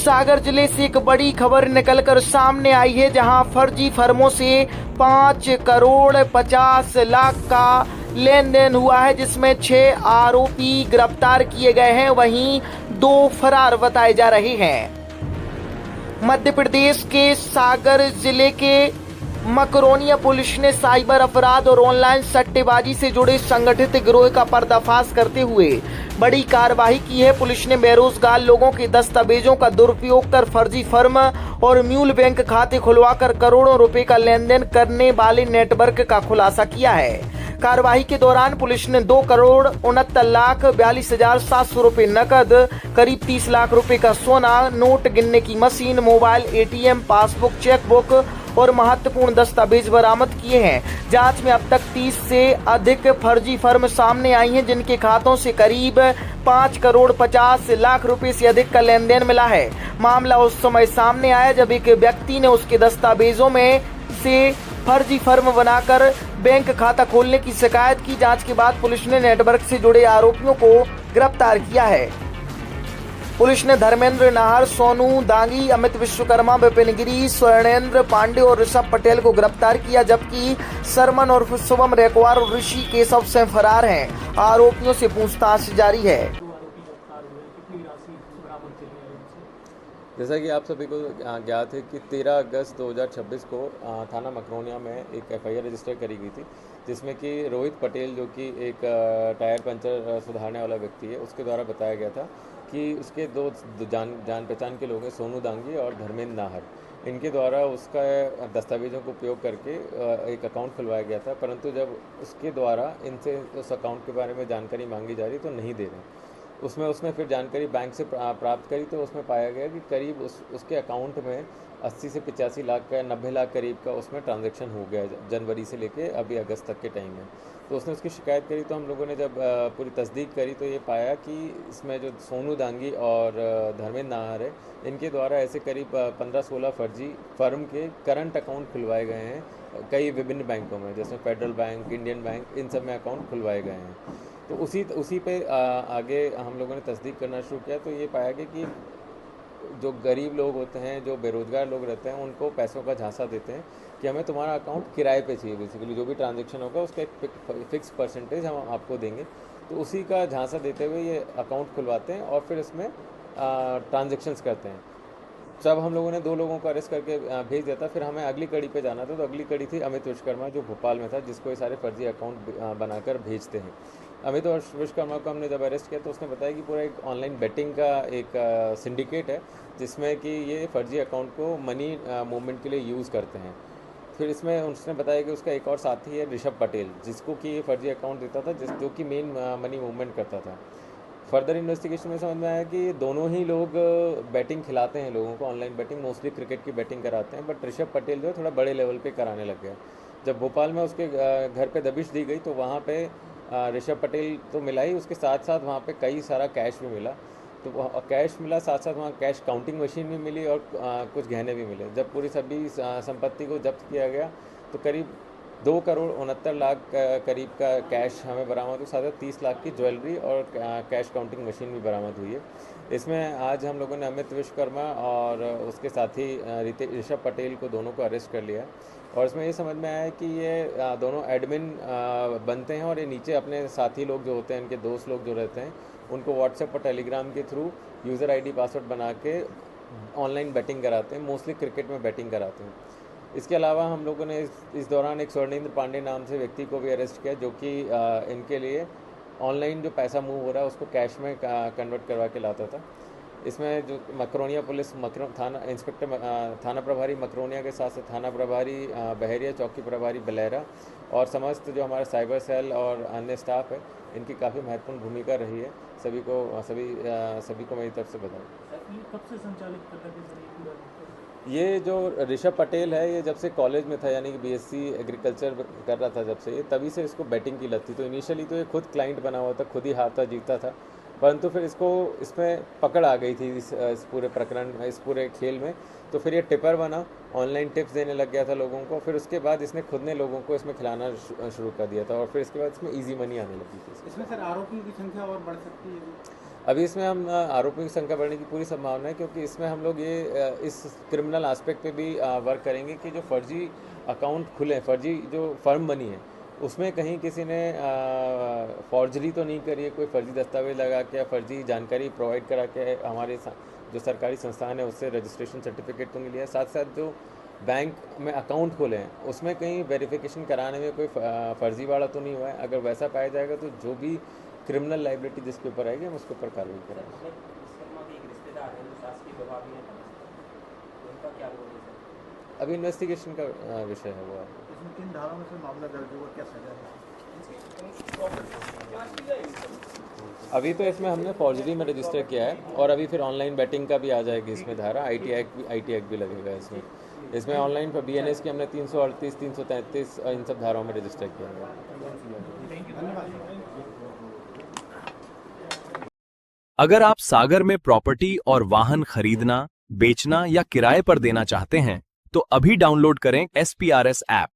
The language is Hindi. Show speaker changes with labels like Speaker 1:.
Speaker 1: सागर जिले से एक बड़ी खबर निकलकर सामने आई है, जहां फर्जी फर्मों से 5 करोड़ 50 लाख का लेन देन हुआ है, जिसमें 6 आरोपी गिरफ्तार किए गए हैं, वहीं 2 फरार बताए जा रहे हैं। मध्य प्रदेश के सागर जिले के मकरोनिया पुलिस ने साइबर अपराध और ऑनलाइन सट्टेबाजी से जुड़े संगठित गिरोह का पर्दाफाश करते हुए बड़ी कार्रवाई की है। पुलिस ने बेरोजगार लोगों के दस्तावेजों का दुरुपयोग कर फर्जी फर्म और म्यूल बैंक खाते खुलवाकर करोड़ों रुपए का लेन देन करने वाले नेटवर्क का खुलासा किया है। कार्रवाई के दौरान पुलिस ने 2 करोड़ 69,42,700 रुपए नकद, करीब 30 लाख रुपए का सोना, नोट गिनने की machine, mobile, ATM, passbook, chequebook और महत्वपूर्ण दस्तावेज बरामद किए हैं। जांच में अब तक 30 से अधिक फर्जी फर्म सामने आई हैं, जिनके खातों से करीब 5 करोड़ 50 लाख रुपए से अधिक का लेन देन मिला है। मामला उस समय सामने आया जब एक व्यक्ति ने उसके दस्तावेजों में से फर्जी फर्म बनाकर बैंक खाता खोलने की शिकायत की। जांच के बाद पुलिस ने नेटवर्क से जुड़े आरोपियों को गिरफ्तार किया है। पुलिस ने धर्मेंद्र नाहर, सोनू दांगी, अमित विश्वकर्मा, विपिन गिरी, स्वर्णेंद्र पांडे और ऋषभ पटेल को गिरफ्तार किया, जबकि सरमन और शुभम रेकवार और ऋषि केशव से फरार हैं। आरोपियों से पूछताछ जारी है।
Speaker 2: जैसा कि आप सभी को ज्ञात है कि 13 अगस्त 2026 को थाना मकरोनिया में एक FIR रजिस्टर करी गई थी, जिसमें कि रोहित पटेल, जो कि एक टायर पंचर सुधारने वाला व्यक्ति है, उसके द्वारा बताया गया था कि उसके 2 जान पहचान के लोग हैं, सोनू दांगी और धर्मेंद्र नाहर। इनके द्वारा उसका दस्तावेजों का उपयोग करके एक अकाउंट खुलवाया गया था, परंतु जब उसके द्वारा इनसे उस अकाउंट के बारे में जानकारी मांगी जा रही तो नहीं दे रहे। उसने फिर जानकारी बैंक से प्राप्त करी तो उसमें पाया गया कि करीब उसके अकाउंट में 80 से 85 लाख का, 90 लाख करीब का उसमें ट्रांजैक्शन हो गया जनवरी से लेके अभी अगस्त तक के टाइम में। तो उसने उसकी शिकायत करी, तो हम लोगों ने जब पूरी तस्दीक करी तो ये पाया कि इसमें जो सोनू दांगी और धर्मेंद्र नाहर है, इनके द्वारा ऐसे करीब 15-16 फर्जी फर्म के करंट अकाउंट खुलवाए गए हैं कई विभिन्न बैंकों में, जैसे फेडरल बैंक, इंडियन बैंक, इन सब में अकाउंट खुलवाए गए हैं। तो उसी पे आगे हम लोगों ने तस्दीक करना शुरू किया, तो ये पाया गया कि जो गरीब लोग होते हैं, जो बेरोजगार लोग रहते हैं, उनको पैसों का झांसा देते हैं कि हमें तुम्हारा अकाउंट किराए पे चाहिए, बेसिकली जो भी ट्रांजैक्शन होगा उसका एक फिक्स परसेंटेज हम आपको देंगे। तो उसी का झांसा देते हुए ये अकाउंट खुलवाते हैं और फिर इसमें ट्रांजेक्शन्स करते हैं। जब हम लोगों ने 2 लोगों को अरेस्ट करके भेज दिया था, फिर हमें अगली कड़ी पे जाना था। तो अगली कड़ी थी अमित विश्वकर्मा, जो भोपाल में था, जिसको ये सारे फर्जी अकाउंट बनाकर भेजते हैं। अमित विश्वकर्मा को हमने जब अरेस्ट किया तो उसने बताया कि पूरा एक ऑनलाइन बेटिंग का एक सिंडिकेट है, जिसमें कि ये फर्जी अकाउंट को मनी मूवमेंट के लिए यूज़ करते हैं। फिर इसमें उसने बताया कि उसका एक और साथी है ऋषभ पटेल, जिसको कि ये फर्जी अकाउंट देता था, जो कि मेन मनी मूवमेंट करता था। फर्दर इन्वेस्टिगेशन में समझ में आया कि दोनों ही लोग बैटिंग खिलाते हैं लोगों को, ऑनलाइन बैटिंग, मोस्टली क्रिकेट की बैटिंग कराते हैं, बट ऋषभ पटेल जो है थोड़ा बड़े लेवल पे कराने लग गया। जब भोपाल में उसके घर पे दबिश दी गई तो वहाँ पे ऋषभ पटेल तो मिला ही, उसके साथ साथ वहाँ पे कई सारा कैश भी मिला। तो कैश मिला, साथ साथ वहाँ कैश काउंटिंग मशीन भी मिली और कुछ गहने भी मिले। जब पूरी सभी संपत्ति को जब्त किया गया तो करीब 2 करोड़ 69 लाख करीब का कैश हमें बरामद हुआ, साथ 30 लाख की ज्वेलरी और कैश काउंटिंग मशीन भी बरामद हुई है। इसमें आज हम लोगों ने अमित विश्वकर्मा और उसके साथी ऋषभ पटेल को, दोनों को अरेस्ट कर लिया। और इसमें ये समझ में आया कि ये दोनों एडमिन बनते हैं और ये नीचे अपने साथी लोग जो होते हैं, इनके दोस्त लोग जो रहते हैं, उनको व्हाट्सएप और टेलीग्राम के थ्रू यूज़र ID पासवर्ड बना के ऑनलाइन बैटिंग कराते हैं, मोस्टली क्रिकेट में बैटिंग कराते हैं। इसके अलावा हम लोगों ने इस दौरान एक स्वर्णेंद्र पांडे नाम से व्यक्ति को भी अरेस्ट किया, जो कि इनके लिए ऑनलाइन जो पैसा मूव हो रहा है उसको कैश में कन्वर्ट करवा के लाता था। इसमें जो मकरोनिया पुलिस थाना इंस्पेक्टर थाना प्रभारी मकरोनिया के साथ साथ थाना प्रभारी बहरिया, चौकी प्रभारी बलेरा और समस्त जो हमारा साइबर सेल और अन्य स्टाफ है, इनकी काफ़ी महत्वपूर्ण भूमिका रही है। सभी को मेरी तरफ से बधाई।
Speaker 3: कब से संचालित करता है
Speaker 2: ये जो ऋषभ पटेल है, ये जब से कॉलेज में था, यानी कि BSc एग्रीकल्चर कर रहा था, जब से ये तभी से इसको बैटिंग की लत थी। तो इनिशियली तो ये खुद क्लाइंट बना हुआ था, खुद ही हारता जीतता था, परंतु फिर इसको इसमें पकड़ आ गई थी इस पूरे प्रकरण, इस पूरे खेल में। तो फिर ये टिपर बना, ऑनलाइन टिप्स देने लग गया था लोगों को। फिर उसके बाद इसने खुद ने लोगों को इसमें खिलाना शुरू कर दिया था और फिर इसके बाद इसमें ईजी मनी आने लगी थी।
Speaker 3: इसमें सर आरोपियों की संख्या और बढ़ सकती है?
Speaker 2: अभी इसमें हम आरोपियों की संख्या बढ़ने की पूरी संभावना है, क्योंकि इसमें हम लोग ये इस क्रिमिनल एस्पेक्ट पे भी वर्क करेंगे कि जो फर्जी अकाउंट खुले, फर्जी जो फर्म बनी है, उसमें कहीं किसी ने फॉर्जरी तो नहीं करी है, कोई फर्जी दस्तावेज लगा के या फर्जी जानकारी प्रोवाइड करा के हमारे जो सरकारी संस्थान है उससे रजिस्ट्रेशन सर्टिफिकेट तो नहीं लिया। साथ साथ जो बैंक में अकाउंट खोले हैं उसमें कहीं वेरिफिकेशन कराने में कोई फर्जीवाड़ा तो नहीं हुआ है। अगर वैसा पाया जाएगा तो जो भी क्रिमिनल लाइबिलिटी जिसके ऊपर आएगी हम उसके ऊपर कार्रवाई करेंगे। अभी इन्वेस्टिगेशन का विषय है वो।
Speaker 4: इसमें किन धाराओं में से मामला दर्ज होगा, क्या सजा है?
Speaker 2: अभी तो इसमें हमने फॉर्जरी में रजिस्टर किया है, और अभी फिर ऑनलाइन बैटिंग का भी आ जाएगी इसमें धारा, IT एक्ट भी लगेगा इसमें। इसमें ऑनलाइन BNS की हमने 338, 333 इन सब धाराओं में रजिस्टर किया है।
Speaker 5: अगर आप सागर में प्रॉपर्टी और वाहन खरीदना, बेचना या किराए पर देना चाहते हैं, तो अभी डाउनलोड करें SPRS ऐप।